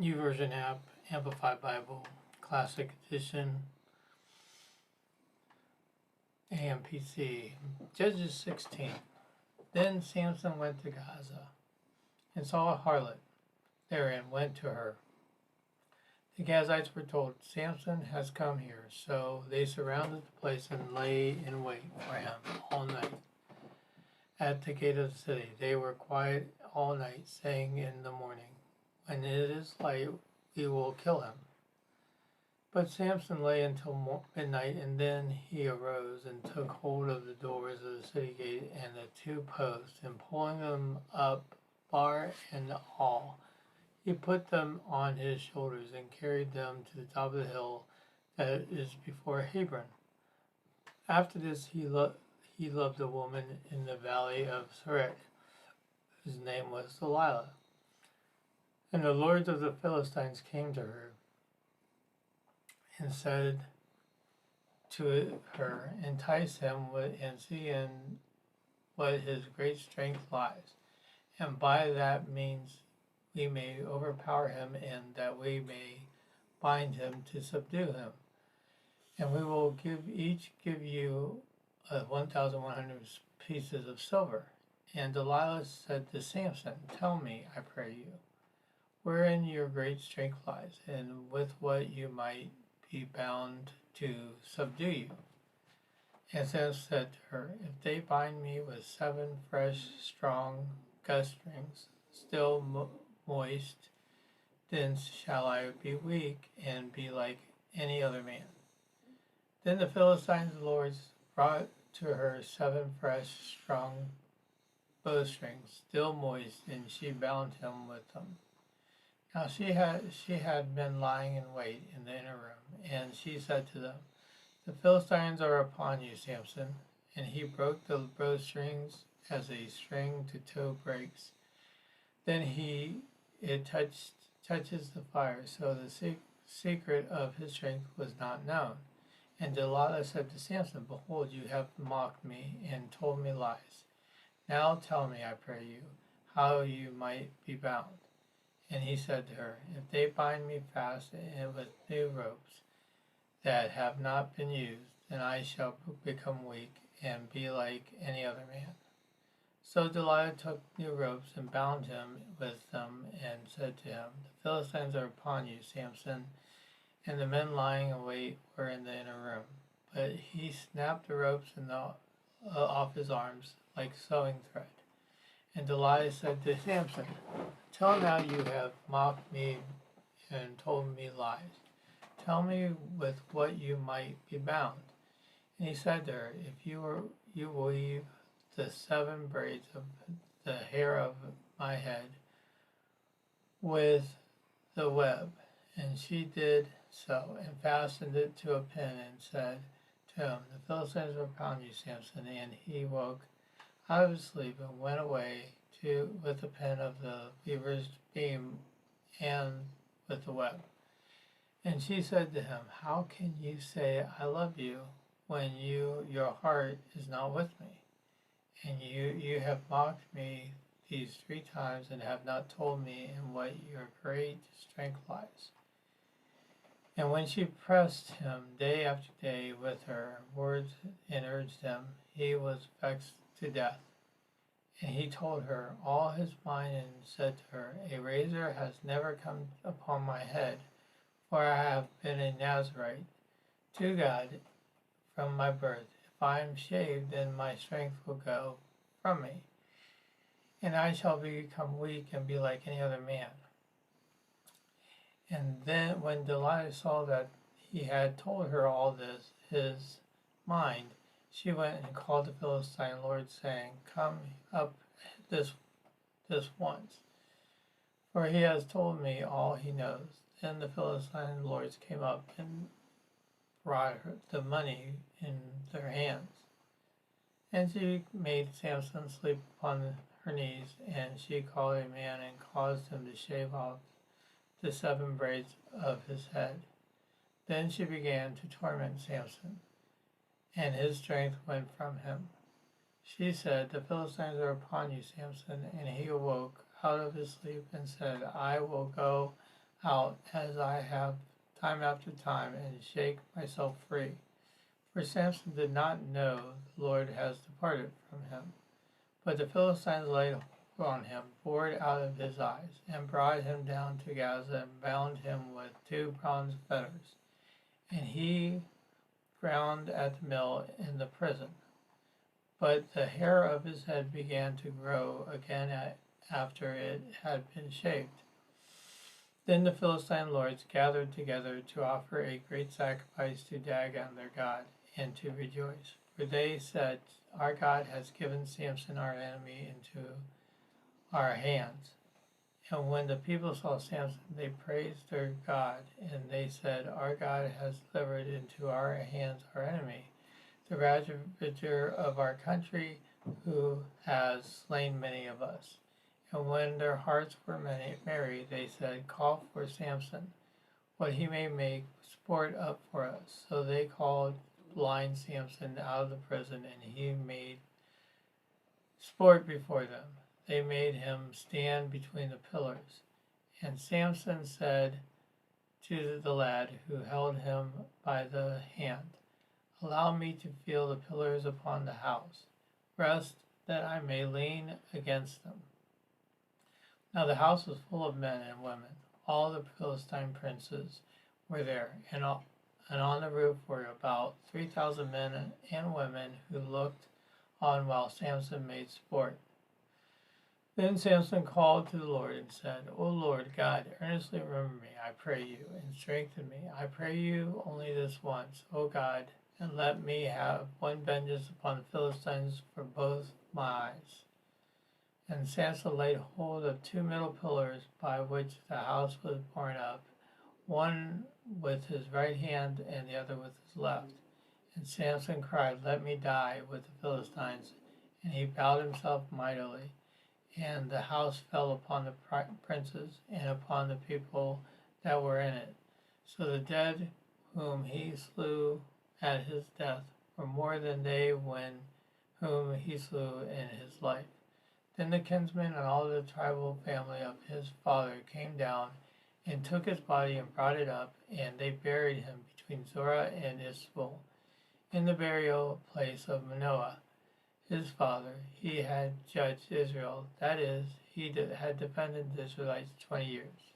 YouVersion app, Amplified Bible, Classic Edition, AMPC. Judges 16. Then Samson went to Gaza and saw a harlot there and went to her. The Gazites were told, Samson has come here. So they surrounded the place and lay in wait for him all night. At the gate of the city, they were quiet all night, saying in the morning, when it is light, we will kill him. But Samson lay until midnight, and then he arose and took hold of the doors of the city gate and the two posts, and pulling them up, bar and all, he put them on his shoulders and carried them to the top of the hill that is before Hebron. After this, he loved a woman in the valley of Sorek, whose name was Delilah. And the lords of the Philistines came to her and said to her, entice him and see in what his great strength lies, and by that means we may overpower him, and that we may bind him to subdue him. And we will each give you 1,100 pieces of silver. And Delilah said to Samson, tell me, I pray you, wherein your great strength lies, and with what you might be bound to subdue you. And Samson said to her, if they bind me with 7 fresh, strong strings, still moist, then shall I be weak and be like any other man. Then the Philistines' lords brought to her 7 fresh, strong bowstrings, still moist, and she bound him with them. Now she had been lying in wait in the inner room, and she said to them, the Philistines are upon you, Samson. And he broke the bowstrings as a string to tow breaks. Then it touches the fire, so the secret of his strength was not known. And Delilah said to Samson, behold, you have mocked me and told me lies. Now tell me, I pray you, how you might be bound. And he said to her, if they bind me fast with new ropes that have not been used, then I shall become weak and be like any other man. So Delilah took new ropes and bound him with them and said to him, the Philistines are upon you, Samson. And the men lying in wait were in the inner room. But he snapped the ropes off his arms like sewing thread. And Delilah said to Samson, till now you have mocked me and told me lies. Tell me with what you might be bound. And he said to her, if you weave the 7 braids of the hair of my head with the web. And she did so, and fastened it to a pin, and said to him, the Philistines were upon you, Samson. And he woke out of his sleep and went away with the pin of the weaver's beam and with the web. And she said to him, how can you say I love you when your heart is not with me? And you have mocked me these 3 times and have not told me in what your great strength lies. And when she pressed him day after day with her words and urged him, he was vexed to death. And he told her all his mind and said to her, a razor has never come upon my head, for I have been a Nazarite to God from my birth. If I am shaved, then my strength will go from me, and I shall become weak and be like any other man. And then when Delilah saw that he had told her all this, his mind, she went and called the Philistine lord, saying, come up this once, for he has told me all he knows. Then the Philistine lords came up and brought her the money in their hands. And she made Samson sleep upon her knees, and she called a man and caused him to shave off the 7 braids of his head. Then she began to torment Samson, and his strength went from him. She said, the Philistines are upon you, Samson. And he awoke out of his sleep and said, I will go out as I have time after time and shake myself free. For Samson did not know the Lord has departed from him. But the Philistines laid hold on him, bored out of his eyes, and brought him down to Gaza and bound him with 2 bronze fetters. And he ground at the mill in the prison. But the hair of his head began to grow again after it had been shaved. Then the Philistine lords gathered together to offer a great sacrifice to Dagon their god, and to rejoice. For they said, Our God has given Samson our enemy into our hands. And when the people saw Samson, they praised their God, and they said, Our God has delivered into our hands our enemy, the ravager of our country, who has slain many of us. And when their hearts were merry, they said, Call for Samson, what he may make sport up for us. So they called blind Samson out of the prison, and he made sport before them. They made him stand between the pillars. And Samson said to the lad who held him by the hand, Allow me to feel the pillars upon the house. Rest that I may lean against them. Now the house was full of men and women. All the Philistine princes were there, and on the roof were about 3,000 men and women who looked on while Samson made sport. Then Samson called to the Lord and said, O Lord God, earnestly remember me, I pray you, and strengthen me. I pray you only this once, O God, and let me have one vengeance upon the Philistines for both my eyes. And Samson laid hold of 2 middle pillars by which the house was borne up, one with his right hand and the other with his left. And Samson cried, Let me die with the Philistines. And he bowed himself mightily. And the house fell upon the princes and upon the people that were in it. So the dead whom he slew at his death were more than they whom he slew in his life. Then the kinsmen and all the tribal family of his father came down and took his body and brought it up, and they buried him between Zorah and Eshtaol, in the burial place of Manoah, his father. He had judged Israel, that is, he had defended the Israelites 20 years.